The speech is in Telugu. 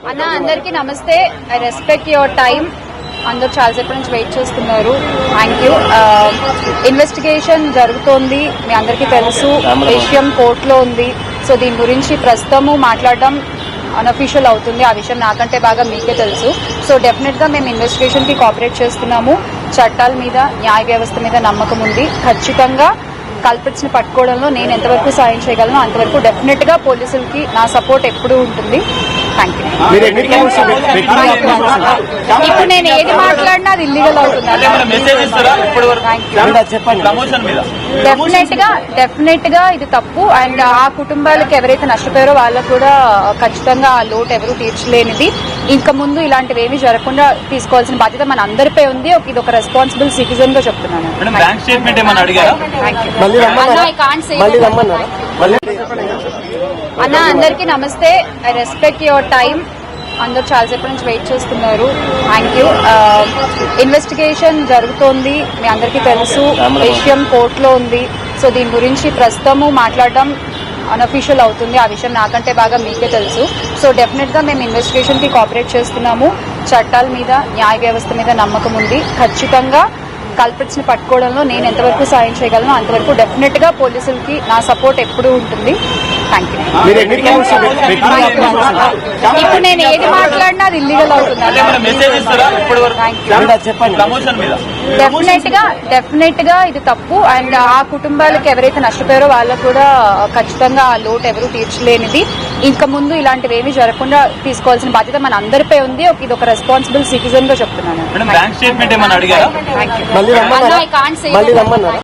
అన్న అందరికీ నమస్తే. I respect your time. అందరూ చాలాసేపటి నుంచి వెయిట్ చేస్తున్నారు. Thank you. ఇన్వెస్టిగేషన్ జరుగుతోంది, మీ అందరికీ తెలుసు. విషయం కోర్టులో ఉంది. సో దీని గురించి ప్రస్తుతము మాట్లాడడం అన్అఫీషియల్ అవుతుంది. ఆ విషయం నాకంటే బాగా మీకే తెలుసు. సో డెఫినెట్ గా మేము ఇన్వెస్టిగేషన్ కి కోఆపరేట్ చేస్తున్నాము. చట్టాల మీద, న్యాయ వ్యవస్థ మీద నమ్మకం ఉంది. ఖచ్చితంగా కల్పిట్స్ ని పట్టుకోవడంలో నేను ఎంతవరకు సాయం చేయగలను అంతవరకు డెఫినెట్ గా పోలీసులకి నా సపోర్ట్ ఎప్పుడూ ఉంటుంది. Thank you. ఇప్పుడు నేను ఏది మాట్లాడినా అది ఇల్లీగల్ అవుతుంది. డెఫినెట్ గా ఇది తప్పు. అండ్ ఆ కుటుంబాలకు ఎవరైతే నష్టపోయారో వాళ్ళకు కూడా ఖచ్చితంగా ఆ లోటు ఎవరు తీర్చలేనిది. ఇంకా ముందు ఇలాంటివి ఏమీ జరగకుండా తీసుకోవాల్సిన బాధ్యత మన అందరిపై ఉంది. ఇది ఒక రెస్పాన్సిబుల్ సిటిజన్ గా చెప్తున్నాను. అన్న అందరికీ నమస్తే. I respect your time. అందరూ చాలాసేపటి నుంచి వెయిట్ చేస్తున్నారు. Thank you. ఇన్వెస్టిగేషన్ జరుగుతోంది, మీ అందరికీ తెలుసు. విషయం కోర్టులో ఉంది. సో దీని గురించి ప్రస్తుతము మాట్లాడడం అన్అఫీషియల్ అవుతుంది. ఆ విషయం నాకంటే బాగా మీకే తెలుసు. సో డెఫినెట్ గా మేము ఇన్వెస్టిగేషన్ కి కోఆపరేట్ చేస్తున్నాము. చట్టాల మీద, న్యాయ వ్యవస్థ మీద నమ్మకం ఉంది. ఖచ్చితంగా కల్పిట్స్ ని పట్టుకోవడంలో నేను ఎంతవరకు సాయం చేయగలను అంతవరకు డెఫినెట్ గా పోలీసులకి నా సపోర్ట్ ఎప్పుడూ ఉంటుంది. Thank you. ఇప్పుడు నేను ఏది మాట్లాడినా అది ఇల్లీగల్ అవుతుంది. డెఫినెట్ గా ఇది తప్పు. అండ్ ఆ కుటుంబాలకు ఎవరైతే నష్టపోయారో వాళ్ళకు కూడా ఖచ్చితంగా ఆ లోటు ఎవరు తీర్చలేనిది. ఇంకా ముందు ఇలాంటివి ఏమీ జరగకుండా తీసుకోవాల్సిన బాధ్యత మన అందరిపై ఉంది. ఇది ఒక రెస్పాన్సిబుల్ సిటిజన్ గా చెప్తున్నాను.